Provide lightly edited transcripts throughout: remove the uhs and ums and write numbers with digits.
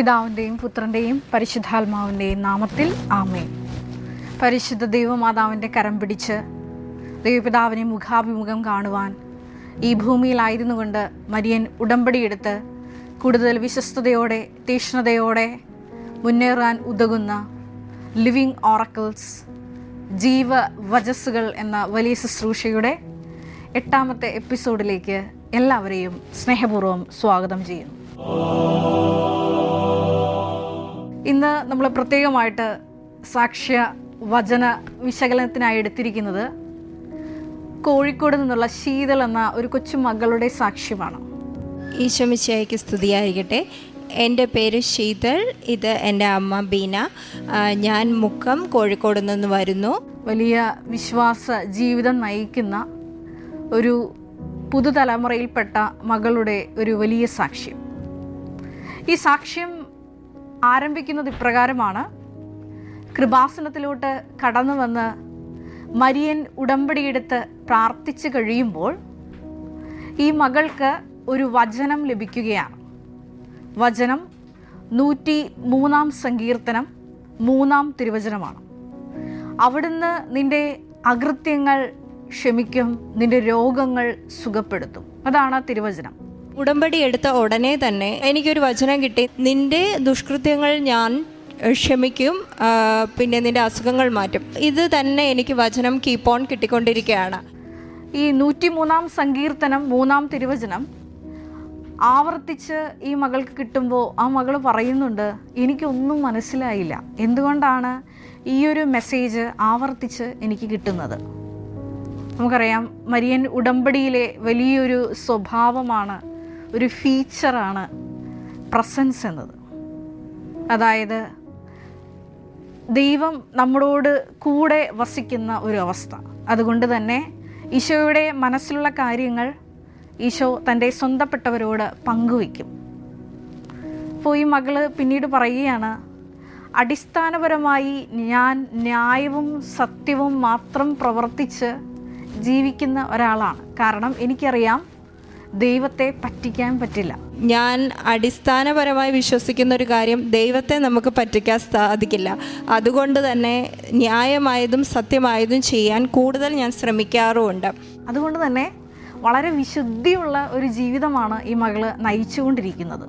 പിതാവിൻ്റെയും പുത്രൻ്റെയും പരിശുദ്ധാത്മാവിൻ്റെയും നാമത്തിൽ ആമേൻ. പരിശുദ്ധ ദൈവമാതാവിൻ്റെ കരം പിടിച്ച് ദൈവപിതാവിനെ മുഖാഭിമുഖം കാണുവാൻ ഈ ഭൂമിയിലായിരുന്നു കൊണ്ട് മരിയൻ ഉടമ്പടിയെടുത്ത് കൂടുതൽ വിശ്വസ്തയോടെ തീക്ഷ്ണതയോടെ മുന്നേറാൻ ഉതകുന്ന ലിവിങ് ഓറക്കിൾസ് ജീവവചസ്സുകൾ എന്ന വലിയ ശുശ്രൂഷയുടെ 8ാമത്തെ എപ്പിസോഡിലേക്ക് എല്ലാവരെയും സ്നേഹപൂർവ്വം സ്വാഗതം ചെയ്യുന്നു. ഇന്ന് നമ്മൾ പ്രത്യേകമായിട്ട് സാക്ഷ്യ വചന വിശകലനത്തിനായി എടുത്തിരിക്കുന്നത് കോഴിക്കോട് നിന്നുള്ള ശീതൾ എന്ന ഒരു കൊച്ചു മകളുടെ സാക്ഷ്യമാണ്. ഈശോ മിശിഹായ്ക്ക് സ്തുതിയായിരിക്കട്ടെ. എൻ്റെ പേര് ശീതൾ, ഇത് എൻ്റെ അമ്മ ബീന. ഞാൻ മുക്കം കോഴിക്കോട് നിന്ന് വരുന്നു. വലിയ വിശ്വാസ ജീവിതം നയിക്കുന്ന ഒരു പുതുതലമുറയിൽപ്പെട്ട മകളുടെ ഒരു വലിയ സാക്ഷ്യം. ഈ സാക്ഷ്യം ആരംഭിക്കുന്നത് ഇപ്രകാരമാണ്: കൃപാസനത്തിലോട്ട് കടന്നു വന്ന് മരിയൻ ഉടമ്പടിയെടുത്ത് പ്രാർത്ഥിച്ചു കഴിയുമ്പോൾ ഈ മകൾക്ക് ഒരു വചനം ലഭിക്കുകയാണ്. വചനം 103-ാം സങ്കീർത്തനം 3-ാം തിരുവചനമാണ്. അവിടുന്ന് നിന്റെ അകൃത്യങ്ങൾ ക്ഷമിക്കും, നിന്റെ രോഗങ്ങൾ സുഖപ്പെടുത്തും. അതാണ് തിരുവചനം. ഉടമ്പടി എടുത്ത ഉടനെ തന്നെ എനിക്കൊരു വചനം കിട്ടി: നിന്റെ ദുഷ്കൃത്യങ്ങൾ ഞാൻ ക്ഷമിക്കും, പിന്നെ നിന്റെ അസുഖങ്ങൾ മാറ്റും. ഇത് തന്നെ എനിക്ക് വചനം കീപ്പ് ഓൺ കിട്ടിക്കൊണ്ടിരിക്കുകയാണ്. ഈ 103-ാം സങ്കീർത്തനം 3-ാം തിരുവചനം ആവർത്തിച്ച് ഈ മകൾക്ക് കിട്ടുമ്പോൾ ആ മകൾ പറയുന്നുണ്ട്, എനിക്കൊന്നും മനസ്സിലായില്ല, എന്തുകൊണ്ടാണ് ഈ ഒരു മെസ്സേജ് ആവർത്തിച്ച് എനിക്ക് കിട്ടുന്നത്. നമുക്കറിയാം, മരിയൻ ഉടമ്പടിയിലെ വലിയൊരു സ്വഭാവമാണ്, ഒരു ഫീച്ചറാണ് പ്രസൻസ് എന്നത്. അതായത് ദൈവം നമ്മളോട് കൂടെ വസിക്കുന്ന ഒരു അവസ്ഥ. അതുകൊണ്ട് തന്നെ ഈശോയുടെ മനസ്സിലുള്ള കാര്യങ്ങൾ ഈശോ തൻ്റെ സ്വന്തപ്പെട്ടവരോട് പങ്കുവയ്ക്കും. അപ്പോൾ ഈ മകള് പിന്നീട് പറയുകയാണ്, അടിസ്ഥാനപരമായി ഞാൻ ന്യായവും സത്യവും മാത്രം പ്രവർത്തിച്ച് ജീവിക്കുന്ന ഒരാളാണ്. കാരണം എനിക്കറിയാം ദൈവത്തെ പറ്റിക്കാൻ പറ്റില്ല. ഞാൻ അടിസ്ഥാനപരമായി വിശ്വസിക്കുന്ന ഒരു കാര്യം, ദൈവത്തെ നമുക്ക് പറ്റിക്കാൻ സാധിക്കില്ല. അതുകൊണ്ട് തന്നെ ന്യായമായതും സത്യമായതും ചെയ്യാൻ കൂടുതൽ ഞാൻ ശ്രമിക്കാറുമുണ്ട്. അതുകൊണ്ട് തന്നെ വളരെ വിശുദ്ധിയുള്ള ഒരു ജീവിതമാണ് ഈ മകള് നയിച്ചുകൊണ്ടിരിക്കുന്നത്.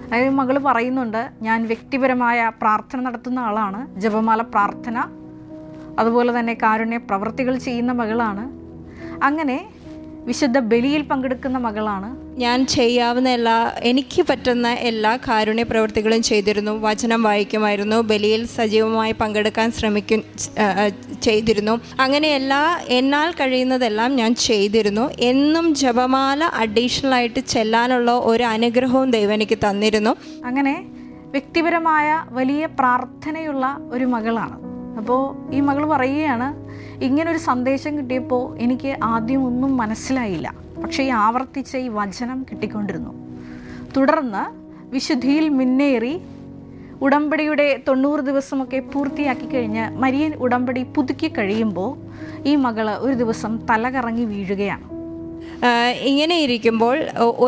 അതായത് മകള് പറയുന്നുണ്ട്, ഞാൻ വ്യക്തിപരമായ പ്രാർത്ഥന നടത്തുന്ന ആളാണ്, ജപമാല പ്രാർത്ഥന, അതുപോലെ തന്നെ കാരുണ്യ പ്രവർത്തികൾ ചെയ്യുന്ന മകളാണ്, അങ്ങനെ വിശുദ്ധ ബലിയിൽ പങ്കെടുക്കുന്ന മകളാണ്. ഞാൻ ചെയ്യാവുന്ന എനിക്ക് പറ്റുന്ന എല്ലാ കാരുണ്യ പ്രവൃത്തികളും ചെയ്തിരുന്നു. വചനം വായിക്കുമായിരുന്നു, ബലിയിൽ സജീവമായി പങ്കെടുക്കാൻ ചെയ്തിരുന്നു. അങ്ങനെ എന്നാൽ കഴിയുന്നതെല്ലാം ഞാൻ ചെയ്തിരുന്നു. എന്നും ജപമാല അഡീഷണലായിട്ട് ചെല്ലാനുള്ള ഒരു അനുഗ്രഹവും ദൈവം എനിക്ക് തന്നിരുന്നു. അങ്ങനെ വ്യക്തിപരമായ വലിയ പ്രാർത്ഥനയുള്ള ഒരു മകളാണ്. അപ്പോൾ ഈ മകൾ പറയുകയാണ്, ഇങ്ങനൊരു സന്ദേശം കിട്ടിയപ്പോൾ എനിക്ക് ആദ്യം ഒന്നും മനസ്സിലായില്ല, പക്ഷേ ഈ ആവർത്തിച്ച ഈ വചനം കിട്ടിക്കൊണ്ടിരുന്നു. തുടർന്ന് വിശുദ്ധിയിൽ മുന്നേറി ഉടമ്പടിയുടെ 90 ദിവസമൊക്കെ പൂർത്തിയാക്കി കഴിഞ്ഞ് മരിയൻ ഉടമ്പടി പുതുക്കി കഴിയുമ്പോൾ ഈ മകൾ ഒരു ദിവസം തലകറങ്ങി വീഴുകയാണ്. ഇങ്ങനെ ഇരിക്കുമ്പോൾ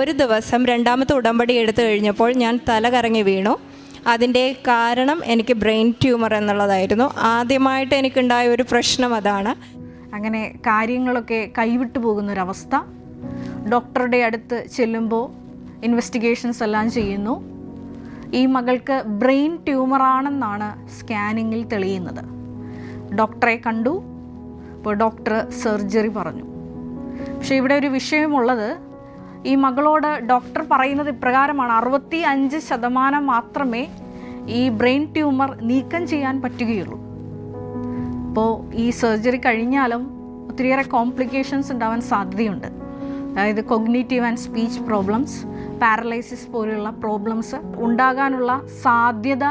ഒരു ദിവസം 2ാമത്തെ ഉടമ്പടി എടുത്തു കഴിഞ്ഞപ്പോൾ ഞാൻ തലകറങ്ങി വീണു. അതിൻ്റെ കാരണം എനിക്ക് ബ്രെയിൻ ട്യൂമർ എന്നുള്ളതായിരുന്നു. ആദ്യമായിട്ട് എനിക്കുണ്ടായ ഒരു പ്രശ്നം അതാണ്. അങ്ങനെ കാര്യങ്ങളൊക്കെ കൈവിട്ടു പോകുന്നൊരവസ്ഥ. ഡോക്ടറുടെ അടുത്ത് ചെല്ലുമ്പോൾ ഇൻവെസ്റ്റിഗേഷൻസ് എല്ലാം ചെയ്യുന്നു. ഈ മകൾക്ക് ബ്രെയിൻ ട്യൂമറാണെന്നാണ് സ്കാനിങ്ങിൽ തെളിയുന്നത്. ഡോക്ടറെ കണ്ടു. അപ്പോൾ ഡോക്ടർ സർജറി പറഞ്ഞു. പക്ഷേ ഇവിടെ ഒരു വിഷയമുള്ളത്, ഈ മകളോട് ഡോക്ടർ പറയുന്നത് ഇപ്രകാരമാണ്: 65% മാത്രമേ ഈ ബ്രെയിൻ ട്യൂമർ നീക്കം ചെയ്യാൻ പറ്റുകയുള്ളൂ. അപ്പോൾ ഈ സർജറി കഴിഞ്ഞാലും ഒത്തിരിയേറെ കോംപ്ലിക്കേഷൻസ് ഉണ്ടാവാൻ സാധ്യതയുണ്ട്. അതായത് cognitive and speech problems, paralysis പോലെയുള്ള പ്രോബ്ലംസ് ഉണ്ടാകാനുള്ള സാധ്യത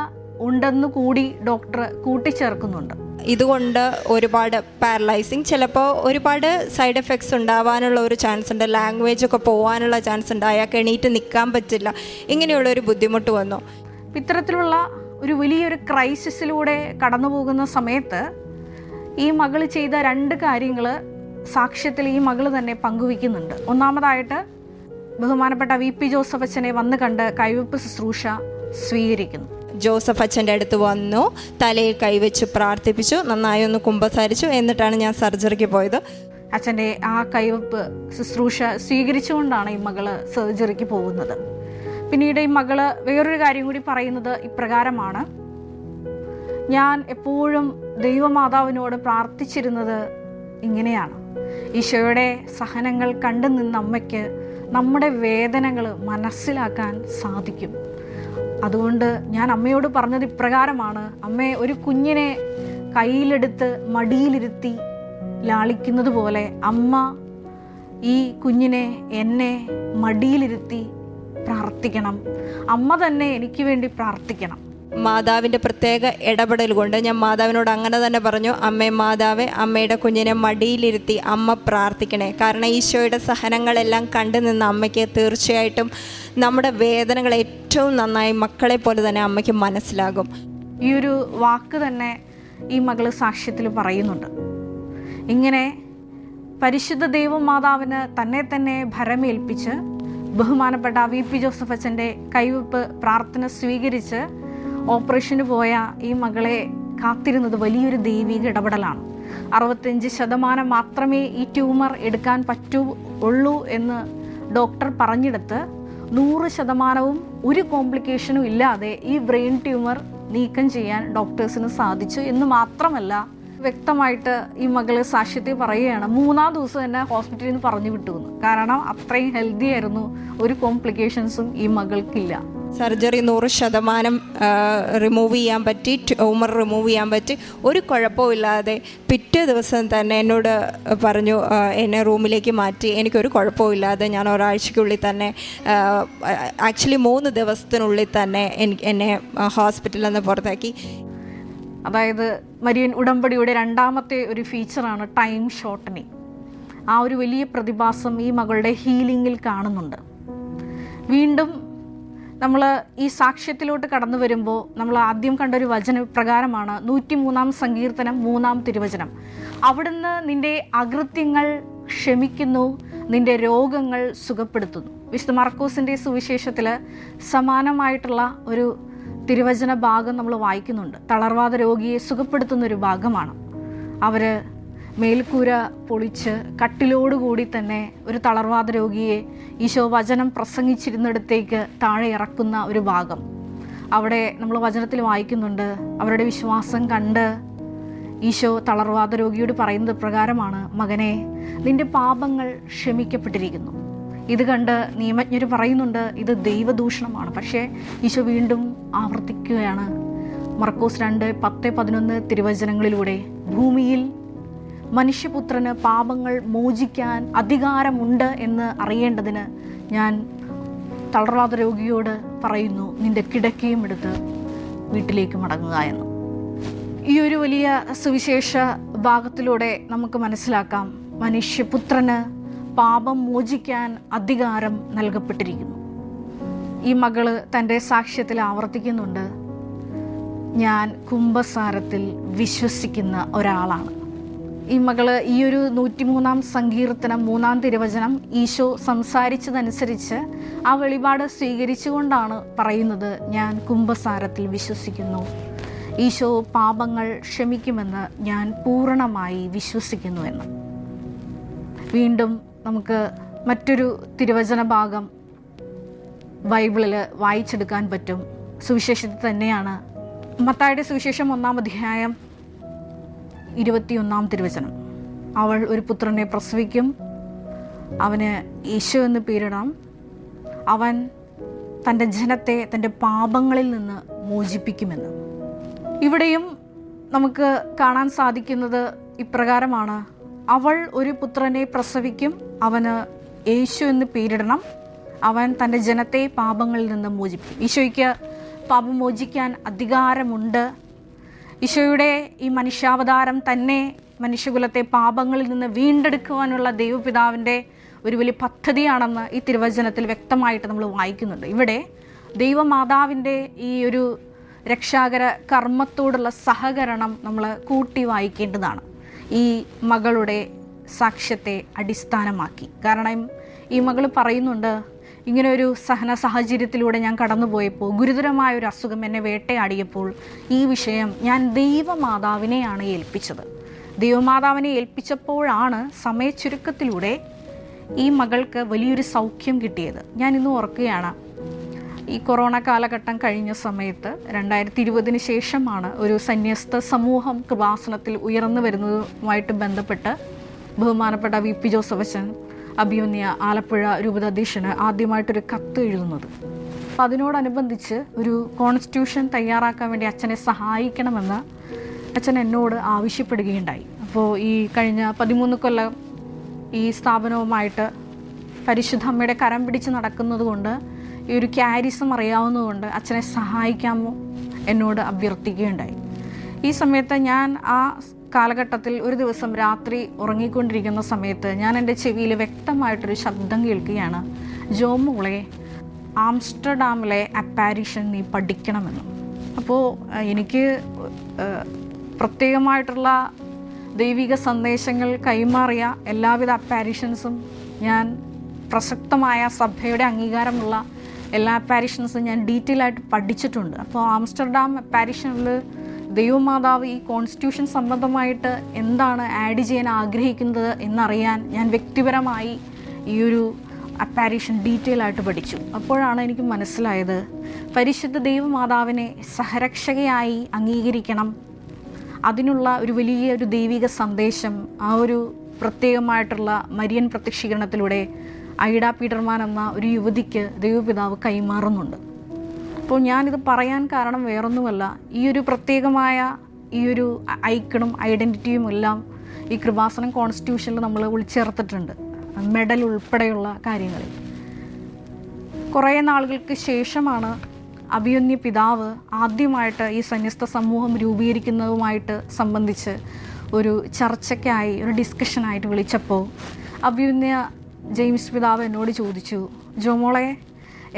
ഉണ്ടെന്ന് കൂടി ഡോക്ടർ കൂട്ടിച്ചേർക്കുന്നുണ്ട്. ഇതുകൊണ്ട് ഒരുപാട് പാരലൈസിങ്, ചിലപ്പോൾ ഒരുപാട് സൈഡ് എഫക്ട്സ് ഉണ്ടാവാനുള്ള ഒരു ചാൻസ് ഉണ്ട്. ലാംഗ്വേജ് ഒക്കെ പോകാനുള്ള ചാൻസ് ഉണ്ട്. അയാൾക്ക് എണീറ്റ് നിൽക്കാൻ പറ്റില്ല. ഇങ്ങനെയുള്ളൊരു ബുദ്ധിമുട്ട് വന്നു. ഇത്തരത്തിലുള്ള ഒരു വലിയൊരു ക്രൈസിസിലൂടെ കടന്നു പോകുന്ന സമയത്ത് ഈ മകൾ ചെയ്ത 2 കാര്യങ്ങൾ സാക്ഷ്യത്തിൽ ഈ മകൾ തന്നെ പങ്കുവയ്ക്കുന്നുണ്ട്. ഒന്നാമതായിട്ട് ബഹുമാനപ്പെട്ട VP ജോസഫ് അച്ഛനെ വന്ന് കണ്ട് കൈവെപ്പ് ശുശ്രൂഷ സ്വീകരിക്കുന്നു. ജോസഫ് അച്ഛൻ്റെ അടുത്ത് വന്നു, തലയിൽ കൈവച്ച് പ്രാർത്ഥിപ്പിച്ചു, നന്നായി ഒന്ന് കുമ്പസാരിച്ചു. എന്നിട്ടാണ് ഞാൻ സർജറിക്ക് പോയത്. അച്ഛൻ്റെ ആ കൈവപ്പ് ശുശ്രൂഷ സ്വീകരിച്ചുകൊണ്ടാണ് ഈ മകള് സർജറിക്ക് പോകുന്നത്. പിന്നീട് ഈ മകള് വേറൊരു കാര്യം കൂടി പറയുന്നത് ഇപ്രകാരമാണ്: ഞാൻ എപ്പോഴും ദൈവമാതാവിനോട് പ്രാർത്ഥിച്ചിരുന്നത് ഇങ്ങനെയാണ്, ഈശോയുടെ സഹനങ്ങൾ കണ്ടു നിന്ന അമ്മയ്ക്ക് നമ്മുടെ വേദനകൾ മനസ്സിലാക്കാൻ സാധിക്കും. അതുകൊണ്ട് ഞാൻ അമ്മയോട് പറഞ്ഞത് ഇപ്രകാരമാണ്: അമ്മേ, ഒരു കുഞ്ഞിനെ കയ്യിലെടുത്ത് മടിയിലിരുത്തി ലാളിക്കുന്നത് പോലെ അമ്മ ഈ കുഞ്ഞിനെ എന്നെ മടിയിലിരുത്തി പ്രാർത്ഥിക്കണം. അമ്മ തന്നെ എനിക്ക് വേണ്ടി പ്രാർത്ഥിക്കണം. മാതാവിൻ്റെ പ്രത്യേക ഇടപെടൽ കൊണ്ട് ഞാൻ മാതാവിനോട് അങ്ങനെ തന്നെ പറഞ്ഞു: അമ്മേ മാതാവേ, അമ്മയുടെ കുഞ്ഞിനെ മടിയിലിരുത്തി അമ്മ പ്രാർത്ഥിക്കണേ. കാരണം ഈശോയുടെ സഹനങ്ങളെല്ലാം കണ്ടു നിന്ന അമ്മയ്ക്ക് തീർച്ചയായിട്ടും നമ്മുടെ വേദനകൾ ഏറ്റവും നന്നായി മക്കളെ പോലെ തന്നെ അമ്മയ്ക്ക് മനസ്സിലാകും. ഈ ഒരു വാക്ക് തന്നെ ഈ മകള് സാക്ഷ്യത്തിൽ പറയുന്നുണ്ട്. ഇങ്ങനെ പരിശുദ്ധ ദൈവമാതാവിന് തന്നെ ഭരമേൽപ്പിച്ച് ബഹുമാനപ്പെട്ട VP ജോസഫ് അച്ഛൻ്റെ കൈവപ്പ് പ്രാർത്ഥന സ്വീകരിച്ച് ഓപ്പറേഷന് പോയ ഈ മകളെ കാത്തിരുന്നത് വലിയൊരു ദൈവിക ഇടപെടലാണ്. 65% മാത്രമേ ഈ ട്യൂമർ എടുക്കാൻ പറ്റുള്ളൂ എന്ന് ഡോക്ടർ പറഞ്ഞെടുത്ത് 100% ഒരു കോംപ്ലിക്കേഷനും ഇല്ലാതെ ഈ ബ്രെയിൻ ട്യൂമർ നീക്കം ചെയ്യാൻ ഡോക്ടേഴ്സിന് സാധിച്ചു എന്ന് മാത്രമല്ല, വ്യക്തമായിട്ട് ഈ മകള് സാക്ഷ്യത്തിൽ പറയുകയാണ്, 3-ാം ദിവസം തന്നെ ഹോസ്പിറ്റലിൽ നിന്ന് പറഞ്ഞു വിട്ടുവെന്ന്. കാരണം അത്രയും ഹെൽത്തി ആയിരുന്നു, ഒരു കോംപ്ലിക്കേഷൻസും ഈ മകൾക്കില്ല. സർജറി 100% റിമൂവ് ചെയ്യാൻ പറ്റി, ട്യൂമർ റിമൂവ് ചെയ്യാൻ പറ്റി, ഒരു കുഴപ്പമില്ലാതെ. പിറ്റേ ദിവസം തന്നെ എന്നോട് പറഞ്ഞു, എന്നെ റൂമിലേക്ക് മാറ്റി. എനിക്കൊരു കുഴപ്പമില്ലാതെ ഞാൻ ഒരാഴ്ചയ്ക്കുള്ളിൽ തന്നെ, ആക്ച്വലി 3 ദിവസത്തിനുള്ളിൽ തന്നെ എന്നെ ഹോസ്പിറ്റലിൽ നിന്ന് പുറത്താക്കി. അതായത് മരിയൻ ഉടമ്പടിയുടെ 2ാമത്തെ ഒരു ഫീച്ചറാണ് ടൈം ഷോർട്ടനിങ്. ആ ഒരു വലിയ പ്രതിഭാസം ഈ മകളുടെ ഹീലിങ്ങിൽ കാണുന്നുണ്ട്. വീണ്ടും നമ്മൾ ഈ സാക്ഷ്യത്തിലോട്ട് കടന്നു വരുമ്പോൾ നമ്മൾ ആദ്യം കണ്ടൊരു വചന പ്രകാരമാണ് 103-ാം സങ്കീർത്തനം 3-ാം തിരുവചനം. അവിടുന്ന് നിന്റെ അകൃത്യങ്ങൾ ക്ഷമിക്കുന്നു, നിന്റെ രോഗങ്ങൾ സുഖപ്പെടുത്തുന്നു. വിശുദ്ധ മർക്കോസിൻ്റെ സുവിശേഷത്തിൽ സമാനമായിട്ടുള്ള ഒരു തിരുവചന ഭാഗം നമ്മൾ വായിക്കുന്നുണ്ട്. തളർവാദ രോഗിയെ സുഖപ്പെടുത്തുന്നൊരു ഭാഗമാണ്. അവർ മേൽക്കൂര പൊളിച്ച് കട്ടിലോടുകൂടി തന്നെ ഒരു തളർവാദ രോഗിയെ ഈശോ വചനം പ്രസംഗിച്ചിരുന്നിടത്തേക്ക് താഴെ ഇറക്കുന്ന ഒരു ഭാഗം അവിടെ നമ്മൾ വചനത്തിൽ വായിക്കുന്നുണ്ട്. അവരുടെ വിശ്വാസം കണ്ട് ഈശോ തളർവാദ രോഗിയോട് പറയുന്നത് പ്രകാരമാണ്: മകനെ, നിന്റെ പാപങ്ങൾ ക്ഷമിക്കപ്പെട്ടിരിക്കുന്നു. ഇത് കണ്ട് നിയമജ്ഞർ പറയുന്നുണ്ട് ഇത് ദൈവദൂഷണമാണ്. പക്ഷേ ഈശോ വീണ്ടും ആവർത്തിക്കുകയാണ്. മർക്കോസ് 2:10-11 തിരുവചനങ്ങളിലൂടെ ഭൂമിയിൽ മനുഷ്യപുത്രന് പാപങ്ങൾ മോചിക്കാൻ അധികാരമുണ്ട് എന്ന് അറിയേണ്ടതിന് ഞാൻ തളർവാദ രോഗിയോട് പറയുന്നു, നിന്റെ കിടക്കയും എടുത്ത് വീട്ടിലേക്ക് മടങ്ങുക എന്ന്. ഈ ഒരു വലിയ സുവിശേഷ ഭാഗത്തിലൂടെ നമുക്ക് മനസ്സിലാക്കാം, മനുഷ്യപുത്രന് പാപം മോചിക്കാൻ അധികാരം നൽകപ്പെട്ടിരിക്കുന്നു. ഈ മകള് തൻ്റെ സാക്ഷ്യത്തിൽ ആവർത്തിക്കുന്നുണ്ട്, ഞാൻ കുംഭസാരത്തിൽ വിശ്വസിക്കുന്ന ഒരാളാണ്. ഈ മകള് ഈ ഒരു 103-ാം സങ്കീർത്തനം 3-ാം തിരുവചനം ഈശോ സംസാരിച്ചതനുസരിച്ച് ആ വെളിപാട് സ്വീകരിച്ചുകൊണ്ടാണ് പറയുന്നത്, ഞാൻ കുംഭസാരത്തിൽ വിശ്വസിക്കുന്നു, ഈശോ പാപങ്ങൾ ക്ഷമിക്കുമെന്ന് ഞാൻ പൂർണ്ണമായി വിശ്വസിക്കുന്നു എന്ന്. വീണ്ടും നമുക്ക് മറ്റൊരു തിരുവചന ഭാഗം ബൈബിളിൽ വായിച്ചെടുക്കാൻ പറ്റും. സുവിശേഷത്തിൽ തന്നെയാണ്. മത്തായിയുടെ സുവിശേഷം 1-ാം അധ്യായം 21-ാം തിരുവചനം. അവൾ ഒരു പുത്രനെ പ്രസവിക്കും, അവന് ഈശോ എന്ന് പേരിടണം, അവൻ തൻ്റെ ജനത്തെ തൻ്റെ പാപങ്ങളിൽ നിന്ന് മോചിപ്പിക്കുമെന്ന്. ഇവിടെയും നമുക്ക് കാണാൻ സാധിക്കുന്നത് ഇപ്രകാരമാണ്: അവൾ ഒരു പുത്രനെ പ്രസവിക്കും, അവന് യേശു എന്ന് പേരിടണം, അവൻ തൻ്റെ ജനത്തെ പാപങ്ങളിൽ നിന്ന് മോചിപ്പിക്കും. ഈശോയ്ക്ക് പാപം മോചിക്കാൻ അധികാരമുണ്ട്. ഈശോയുടെ ഈ മനുഷ്യാവതാരം തന്നെ മനുഷ്യകുലത്തെ പാപങ്ങളിൽ നിന്ന് വീണ്ടെടുക്കുവാനുള്ള ദൈവപിതാവിൻ്റെ ഒരു വലിയ പദ്ധതിയാണെന്ന് ഈ തിരുവചനത്തിൽ വ്യക്തമായിട്ട് നമ്മൾ വായിക്കുന്നുണ്ട്. ഇവിടെ ദൈവമാതാവിൻ്റെ ഈ ഒരു രക്ഷാകര കർമ്മത്തോടുള്ള സഹകരണം നമ്മൾ കൂട്ടി വായിക്കേണ്ടതാണ് ഈ മകളുടെ സാക്ഷ്യത്തെ അടിസ്ഥാനമാക്കി. കാരണം ഈ മകൾ പറയുന്നുണ്ട്, ഇങ്ങനെ ഒരു സഹന സാഹചര്യത്തിലൂടെ ഞാൻ കടന്നുപോയപ്പോൾ, ഗുരുതരമായൊരു അസുഖം എന്നെ വേട്ടയാടിയപ്പോൾ ഈ വിഷയം ഞാൻ ദൈവമാതാവിനെയാണ് ഏൽപ്പിച്ചത്. ദൈവമാതാവിനെ ഏൽപ്പിച്ചപ്പോഴാണ് സമയച്ചുരുക്കത്തിലൂടെ ഈ മകൾക്ക് വലിയൊരു സൗഖ്യം കിട്ടിയത്. ഞാൻ ഇന്ന് ഓർക്കുകയാണ്, ഈ കൊറോണ കാലഘട്ടം കഴിഞ്ഞ സമയത്ത് 2020 ശേഷമാണ് ഒരു സന്യസ്ത സമൂഹം കൃപാസനത്തിൽ ഉയർന്നു വരുന്നതുമായിട്ട് ബന്ധപ്പെട്ട് ബഹുമാനപ്പെട്ട VP ജോസഫ് അച്ഛൻ അഭിമന്യ ആലപ്പുഴ രൂപതാധ്യക്ഷന് ആദ്യമായിട്ടൊരു കത്ത് എഴുതുന്നത്. അപ്പം അതിനോടനുബന്ധിച്ച് ഒരു കോൺസ്റ്റിറ്റ്യൂഷൻ തയ്യാറാക്കാൻ വേണ്ടി അച്ഛനെ സഹായിക്കണമെന്ന് അച്ഛൻ എന്നോട് ആവശ്യപ്പെടുകയുണ്ടായി. അപ്പോൾ ഈ കഴിഞ്ഞ 13 കൊല്ലം ഈ സ്ഥാപനവുമായിട്ട് പരിശുദ്ധ അമ്മയുടെ കരം പിടിച്ച് നടക്കുന്നത് കൊണ്ട്, ഈ ഒരു ക്യാരിസം അറിയാവുന്നതുകൊണ്ട് അച്ഛനെ സഹായിക്കാമോ എന്നോട് അഭ്യർത്ഥിക്കുകയുണ്ടായി. ഈ സമയത്ത് ഞാൻ ആ കാലഘട്ടത്തിൽ ഒരു ദിവസം രാത്രി ഉറങ്ങിക്കൊണ്ടിരിക്കുന്ന സമയത്ത് ഞാൻ എൻ്റെ ചെവിയിൽ വ്യക്തമായിട്ടൊരു ശബ്ദം കേൾക്കുകയാണ്, ജോമോളെ, ആംസ്റ്റർഡാമിലെ അപ്പാരിഷൻ നീ പഠിക്കണമെന്ന്. അപ്പോൾ എനിക്ക് പ്രത്യേകമായിട്ടുള്ള ദൈവിക സന്ദേശങ്ങൾ കൈമാറിയ എല്ലാവിധ അപ്പാരിഷൻസും, ഞാൻ പ്രസക്തമായ സഭയുടെ അംഗീകാരമുള്ള എല്ലാ അപ്പാരിഷൻസും ഞാൻ ഡീറ്റെയിൽ ആയിട്ട് പഠിച്ചിട്ടുണ്ട്. അപ്പോൾ ആംസ്റ്റർഡാം അപ്പാരിഷനിൽ ദൈവമാതാവ് ഈ കോൺസ്റ്റിറ്റ്യൂഷൻ സംബന്ധമായിട്ട് എന്താണ് ആഡ് ചെയ്യാൻ ആഗ്രഹിക്കുന്നത് എന്നറിയാൻ ഞാൻ വ്യക്തിപരമായി ഈ ഒരു അപ്പാരിഷൻ ഡീറ്റെയിൽ ആയിട്ട് പഠിച്ചു. അപ്പോഴാണ് എനിക്ക് മനസ്സിലായത്, പരിശുദ്ധ ദൈവമാതാവിനെ സഹരക്ഷകയായി അംഗീകരിക്കണം. അതിനുള്ള ഒരു വലിയൊരു ദൈവിക സന്ദേശം ആ ഒരു പ്രത്യേകമായിട്ടുള്ള മരിയൻ പ്രത്യക്ഷീകരണത്തിലൂടെ ഐഡ പീറ്റർമാൻ എന്ന ഒരു യുവതിക്ക് ദൈവപിതാവ് കൈമാറുന്നുണ്ട്. അപ്പോൾ ഞാനിത് പറയാൻ കാരണം വേറൊന്നുമല്ല, ഈ ഒരു പ്രത്യേകമായ ഈ ഒരു ഐക്കണും ഐഡൻറ്റിറ്റിയും എല്ലാം ഈ കൃപാസനം കോൺസ്റ്റിറ്റ്യൂഷനിൽ നമ്മൾ ഉൾച്ചേർത്തിട്ടുണ്ട്, മെഡൽ ഉൾപ്പെടെയുള്ള കാര്യങ്ങളിൽ. കുറേ നാളുകൾക്ക് ശേഷമാണ് അഭിമന്യ പിതാവ് ആദ്യമായിട്ട് ഈ സന്യസ്ത സമൂഹം രൂപീകരിക്കുന്നതുമായിട്ട് സംബന്ധിച്ച് ഒരു ചർച്ചയ്ക്കായി, ഒരു ഡിസ്കഷനായിട്ട് വിളിച്ചപ്പോൾ അഭിമന്യ ജെയിംസ് പിതാവ് എന്നോട് ചോദിച്ചു, ജോമോളെ,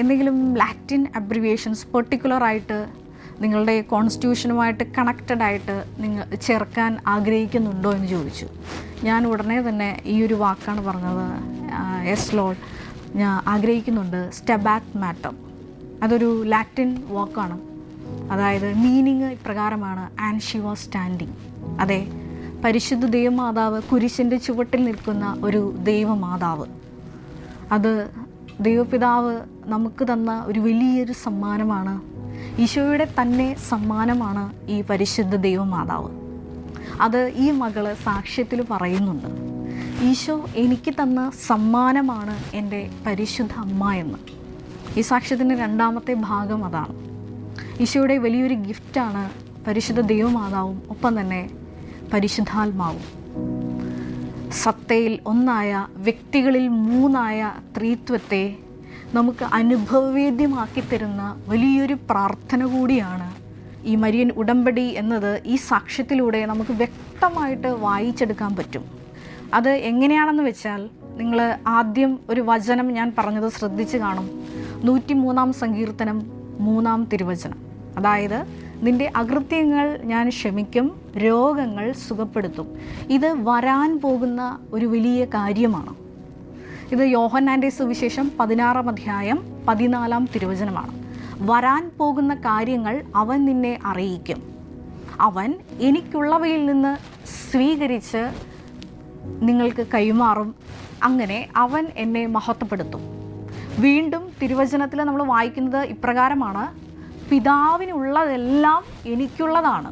എന്തെങ്കിലും ലാറ്റിൻ അബ്രിവിയേഷൻസ് പെർട്ടിക്കുലറായിട്ട് നിങ്ങളുടെ കോൺസ്റ്റിറ്റ്യൂഷനുമായിട്ട് കണക്റ്റഡായിട്ട് നിങ്ങൾ ചേർക്കാൻ ആഗ്രഹിക്കുന്നുണ്ടോ എന്ന് ചോദിച്ചു. ഞാൻ ഉടനെ തന്നെ ഈ ഒരു വാക്കാണ് പറഞ്ഞത്, യെസ് ലോർഡ്, ഞാൻ ആഗ്രഹിക്കുന്നുണ്ട്. സ്റ്റെബാറ്റ് മാറ്റം, അതൊരു ലാറ്റിൻ വാക്കാണ്. അതായത് മീനിങ് ഇപ്രകാരമാണ്, ആൻഡ് ഷി വാസ് സ്റ്റാൻഡിങ്. അതെ, പരിശുദ്ധ ദൈവമാതാവ് കുരിശിൻ്റെ ചുവട്ടിൽ നിൽക്കുന്ന ഒരു ദൈവമാതാവ്. അത് ദൈവപിതാവ് നമുക്ക് തന്ന ഒരു വലിയൊരു സമ്മാനമാണ്. ഈശോയുടെ തന്നെ സമ്മാനമാണ് ഈ പരിശുദ്ധ ദൈവമാതാവ്. അത് ഈ മകള് സാക്ഷ്യത്തിൽ പറയുന്നുണ്ട്, ഈശോ എനിക്ക് തന്ന സമ്മാനമാണ് എൻ്റെ പരിശുദ്ധ അമ്മ എന്ന്. ഈ സാക്ഷ്യത്തിൻ്റെ 2ാമത്തെ ഭാഗം അതാണ്. ഈശോയുടെ വലിയൊരു ഗിഫ്റ്റാണ് പരിശുദ്ധ ദൈവമാതാവും ഒപ്പം തന്നെ പരിശുദ്ധാത്മാവും. സത്തയിൽ ഒന്നായ, വ്യക്തികളിൽ 3ആയ ത്രിത്വത്തെ നമുക്ക് അനുഭവവേദ്യമാക്കി തരുന്ന വലിയൊരു പ്രാർത്ഥന കൂടിയാണ് ഈ മരിയൻ ഉടമ്പടി എന്നത്. ഈ സാക്ഷ്യത്തിലൂടെ നമുക്ക് വ്യക്തമായിട്ട് വായിച്ചെടുക്കാൻ പറ്റും. അത് എങ്ങനെയാണെന്ന് വെച്ചാൽ, നിങ്ങൾ ആദ്യം ഒരു വചനം ഞാൻ പറഞ്ഞത് ശ്രദ്ധിച്ച് കാണും. 103-ാം സങ്കീർത്തനം 3-ാം തിരുവചനം. അതായത്, നിൻ്റെ അകൃത്യങ്ങൾ ഞാൻ ക്ഷമിക്കും, രോഗങ്ങൾ സുഖപ്പെടുത്തും. ഇത് വരാൻ പോകുന്ന ഒരു വലിയ കാര്യമാണ്. ഇത് യോഹന്നാൻ്റെ സുവിശേഷം 16-ാം അധ്യായം 14-ാം തിരുവചനമാണ്. വരാൻ പോകുന്ന കാര്യങ്ങൾ അവൻ നിന്നെ അറിയിക്കും, അവൻ എനിക്കുള്ളവയിൽ നിന്ന് സ്വീകരിച്ച് നിങ്ങൾക്ക് കൈമാറും, അങ്ങനെ അവൻ എന്നെ മഹത്വപ്പെടുത്തും. വീണ്ടും തിരുവചനത്തിൽ നമ്മൾ വായിക്കുന്നത് ഇപ്രകാരമാണ്, പിതാവിനുള്ളതെല്ലാം എനിക്കുള്ളതാണ്,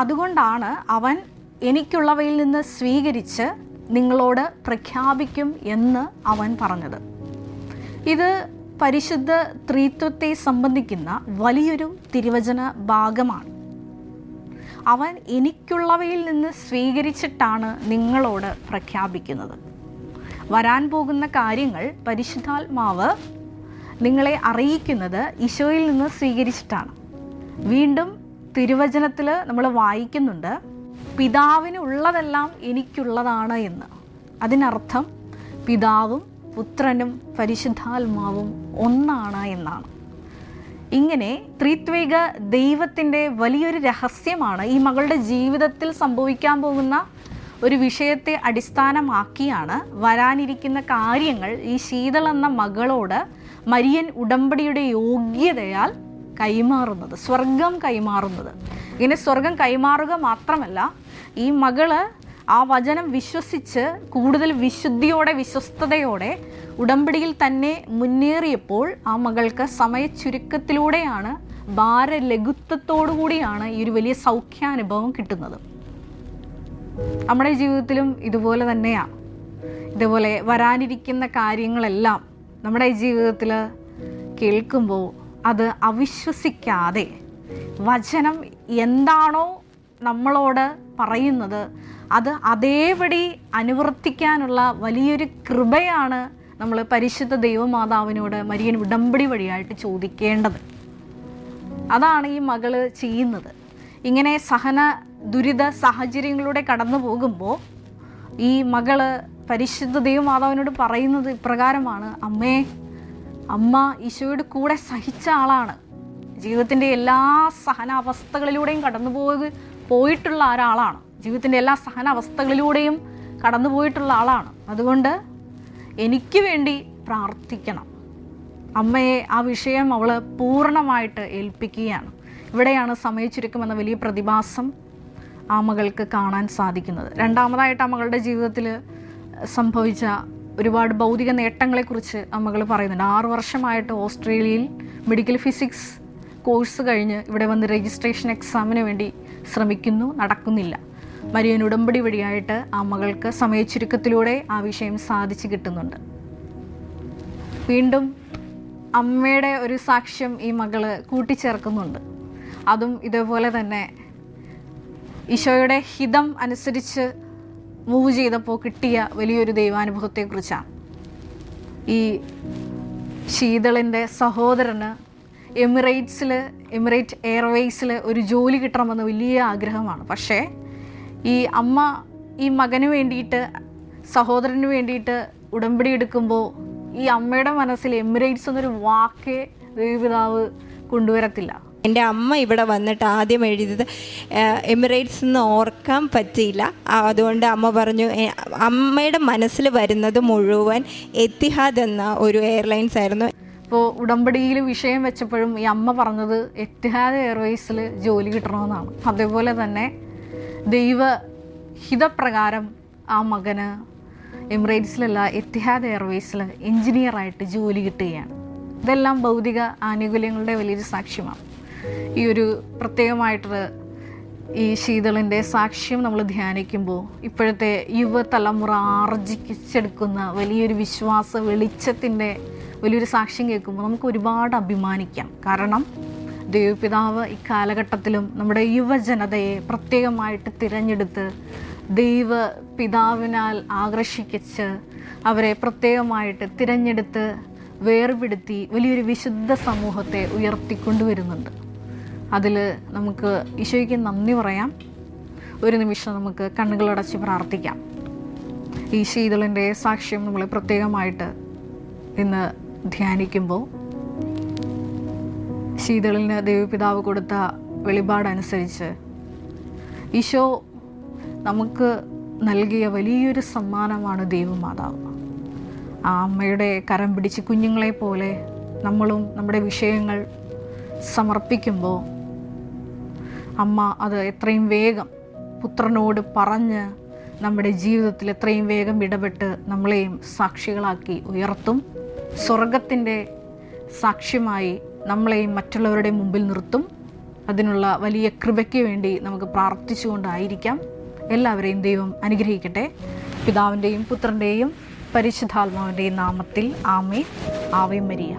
അതുകൊണ്ടാണ് അവൻ എനിക്കുള്ളവയിൽ നിന്ന് സ്വീകരിച്ച് നിങ്ങളോട് പ്രഖ്യാപിക്കും എന്ന് അവൻ പറഞ്ഞത്. ഇത് പരിശുദ്ധ ത്രിത്വത്തെ സംബന്ധിക്കുന്ന വലിയൊരു തിരുവചന ഭാഗമാണ്. അവൻ എനിക്കുള്ളവയിൽ നിന്ന് സ്വീകരിച്ചിട്ടാണ് നിങ്ങളോട് പ്രഖ്യാപിക്കുന്നത്. വരാൻ പോകുന്ന കാര്യങ്ങൾ പരിശുദ്ധാത്മാവ് നിങ്ങളെ അറിയിക്കുന്നത് ഈശോയിൽ നിന്ന് സ്വീകരിച്ചിട്ടാണ്. വീണ്ടും തിരുവചനത്തിൽ നമ്മൾ വായിക്കുന്നുണ്ട്, പിതാവിനുള്ളതെല്ലാം എനിക്കുള്ളതാണ് എന്ന്. അതിനർത്ഥം പിതാവും പുത്രനും പരിശുദ്ധാത്മാവും ഒന്നാണ് എന്നാണ്. ഇങ്ങനെ ത്രിത്വിക ദൈവത്തിൻ്റെ വലിയൊരു രഹസ്യമാണ് ഈ മകളുടെ ജീവിതത്തിൽ സംഭവിക്കാൻ പോകുന്ന ഒരു വിഷയത്തെ അടിസ്ഥാനമാക്കിയാണ് വരാനിരിക്കുന്ന കാര്യങ്ങൾ ഈ ശീതൾ എന്ന മകളോട് മരിയൻ ഉടമ്പടിയുടെ യോഗ്യതയാൽ കൈമാറുന്നത്, സ്വർഗം കൈമാറുന്നത്. ഇങ്ങനെ സ്വർഗം കൈമാറുക മാത്രമല്ല, ഈ മകള് ആ വചനം വിശ്വസിച്ച് കൂടുതൽ വിശുദ്ധിയോടെ വിശ്വസ്തയോടെ ഉടമ്പടിയിൽ തന്നെ മുന്നേറിയപ്പോൾ ആ മകൾക്ക് സമയച്ചുരുക്കത്തിലൂടെയാണ്, ഭാരലഘുത്വത്തോടു കൂടിയാണ് ഈ ഒരു വലിയ സൗഖ്യാനുഭവം കിട്ടുന്നത്. നമ്മുടെ ജീവിതത്തിലും ഇതുപോലെ തന്നെയാണ്. ഇതുപോലെ വരാനിരിക്കുന്ന കാര്യങ്ങളെല്ലാം നമ്മുടെ ജീവിതത്തിൽ കേൾക്കുമ്പോൾ അത് അവിശ്വസിക്കാതെ വചനം എന്താണോ നമ്മളോട് പറയുന്നത് അത് അതേപടി അനുവർത്തിക്കാനുള്ള വലിയൊരു കൃപയാണ് നമ്മൾ പരിശുദ്ധ ദൈവമാതാവിനോട് മരിയൻ ഉടമ്പടി വഴിയായിട്ട് ചോദിക്കേണ്ടത്. അതാണ് ഈ മകള് ചെയ്യുന്നത്. ഇങ്ങനെ സഹന ദുരിത സാഹചര്യങ്ങളിലൂടെ കടന്നു പോകുമ്പോൾ ഈ മകള് പരിശുദ്ധ ദൈവമാതാവിനോട് പറയുന്നത് ഇപ്രകാരമാണ്: അമ്മേ, അമ്മ ഈശോയുടെ കൂടെ സഹിച്ച ആളാണ്, ജീവിതത്തിൻ്റെ എല്ലാ സഹനാവസ്ഥകളിലൂടെയും പോയിട്ടുള്ള ഒരാളാണ്, ജീവിതത്തിൻ്റെ എല്ലാ സഹനാവസ്ഥകളിലൂടെയും കടന്നു പോയിട്ടുള്ള ആളാണ്. അതുകൊണ്ട് എനിക്ക് വേണ്ടി പ്രാർത്ഥിക്കണം. അമ്മയെ ആ വിഷയം അവൾ പൂർണ്ണമായിട്ട് ഏൽപ്പിക്കുകയാണ്. ഇവിടെയാണ് സമയച്ചുരുക്കം എന്ന വലിയ പ്രതിഭാസം ആ മകൾക്ക് കാണാൻ സാധിക്കുന്നത്. രണ്ടാമതായിട്ട് ആ മകളുടെ ജീവിതത്തിൽ സംഭവിച്ച ഒരുപാട് ഭൗതിക നേട്ടങ്ങളെക്കുറിച്ച് ആ മകൾ പറയുന്നുണ്ട്. 6 വർഷമായിട്ട് ഓസ്ട്രേലിയയിൽ മെഡിക്കൽ ഫിസിക്സ് കോഴ്സ് കഴിഞ്ഞ് ഇവിടെ വന്ന് രജിസ്ട്രേഷൻ എക്സാമിന് വേണ്ടി ശ്രമിക്കുന്നു, നടക്കുന്നില്ല. മരിയൻ ഉടമ്പടി വഴിയായിട്ട് ആ മകൾക്ക് സമയച്ചുരുക്കത്തിലൂടെ ആ വിഷയം സാധിച്ചു കിട്ടുന്നുണ്ട്. വീണ്ടും അമ്മയുടെ ഒരു സാക്ഷ്യം ഈ മകള് കൂട്ടിച്ചേർക്കുന്നുണ്ട്. അതും ഇതേപോലെ തന്നെ ഈശോയുടെ ഹിതം അനുസരിച്ച് മൂവ് ചെയ്തപ്പോൾ കിട്ടിയ വലിയൊരു ദൈവാനുഭവത്തെക്കുറിച്ചാണ്. ഈ ശീതളിൻ്റെ സഹോദരന് എമിറേറ്റ് എയർവേസിൽ ഒരു ജോലി കിട്ടണമെന്ന് വലിയ ആഗ്രഹമാണ്. പക്ഷേ ഈ അമ്മ ഈ മകന് വേണ്ടിയിട്ട്, സഹോദരന് വേണ്ടിയിട്ട് ഉടമ്പടി എടുക്കുമ്പോൾ ഈ അമ്മയുടെ മനസ്സിൽ എമിറേറ്റ്സ് എന്നൊരു വാക്കേ ദൈവപിതാവ് കൊണ്ടുവരത്തില്ല. എൻ്റെ അമ്മ ഇവിടെ വന്നിട്ട് ആദ്യം എഴുതിയത് എമിറേറ്റ്സ് എന്ന് ഓർക്കാൻ പറ്റിയില്ല. അതുകൊണ്ട് അമ്മ പറഞ്ഞു, അമ്മയുടെ മനസ്സിൽ വരുന്നത് മുഴുവൻ എത്തിഹാദ് എന്ന ഒരു എയർലൈൻസ് ആയിരുന്നു. അപ്പോൾ ഉടമ്പടിയിൽ വിഷയം വെച്ചപ്പോഴും ഈ അമ്മ പറഞ്ഞത് എത്തിഹാദ് എയർവേസിൽ ജോലി കിട്ടണമെന്നാണ്. അതേപോലെ തന്നെ ദൈവഹിതപ്രകാരം ആ മകന് എമിറേറ്റ്സിലല്ല, എത്തിഹാദ് എയർവേസിൽ എൻജിനീയറായിട്ട് ജോലി കിട്ടുകയാണ്. ഇതെല്ലാം ഭൗതിക ആനുകൂല്യങ്ങളുടെ വലിയൊരു സാക്ഷ്യമാണ്. ഈ ഒരു പ്രത്യേകമായിട്ട് ഈ ശീതളിൻ്റെ സാക്ഷ്യം നമ്മൾ ധ്യാനിക്കുമ്പോൾ ഇപ്പോഴത്തെ യുവതലമുറ ആർജിച്ചെടുക്കുന്ന വലിയൊരു വിശ്വാസ വെളിച്ചത്തിൻ്റെ വലിയൊരു സാക്ഷ്യം കേൾക്കുമ്പോൾ നമുക്ക് ഒരുപാട് അഭിമാനിക്കാം. കാരണം ദൈവപിതാവ് ഇക്കാലഘട്ടത്തിലും നമ്മുടെ യുവജനതയെ പ്രത്യേകമായിട്ട് തിരഞ്ഞെടുത്ത് ദൈവപിതാവിനാൽ ആകർഷിച്ച് അവരെ പ്രത്യേകമായിട്ട് തിരഞ്ഞെടുത്ത് വേർപെടുത്തി വലിയൊരു വിശുദ്ധ സമൂഹത്തെ ഉയർത്തിക്കൊണ്ടുവരുന്നുണ്ട്. അതിൽ നമുക്ക് ഈശോയ്ക്ക് നന്ദി പറയാം. ഒരു നിമിഷം നമുക്ക് കണ്ണുകളടച്ച് പ്രാർത്ഥിക്കാം. ഈ ശീതളിൻ്റെ സാക്ഷ്യം നമ്മൾ പ്രത്യേകമായിട്ട് ഇന്ന് ധ്യാനിക്കുമ്പോൾ ശീതളിന് ദൈവപിതാവ് കൊടുത്ത വെളിപാടനുസരിച്ച് ഈശോ നമുക്ക് നൽകിയ വലിയൊരു സമ്മാനമാണ് ദൈവമാതാവ്. ആ അമ്മയുടെ കരം പിടിച്ച് കുഞ്ഞുങ്ങളെ പോലെ നമ്മളും നമ്മുടെ വിഷയങ്ങൾ സമർപ്പിക്കുമ്പോൾ അമ്മ അത് എത്രയും വേഗം പുത്രനോട് പറഞ്ഞ് നമ്മുടെ ജീവിതത്തിൽ എത്രയും വേഗം ഇടപെട്ട് നമ്മളെയും സാക്ഷികളാക്കി ഉയർത്തും. സ്വർഗത്തിൻ്റെ സാക്ഷ്യമായി നമ്മളെയും മറ്റുള്ളവരുടെ മുമ്പിൽ നിർത്തും. അതിനുള്ള വലിയ കൃപയ്ക്ക് വേണ്ടി നമുക്ക് പ്രാർത്ഥിച്ചുകൊണ്ടായിരിക്കാം. എല്ലാവരെയും ദൈവം അനുഗ്രഹിക്കട്ടെ. പിതാവിൻ്റെയും പുത്രൻ്റെയും പരിശുദ്ധാത്മാവിൻ്റെയും നാമത്തിൽ ആമേൻ. Ave Maria.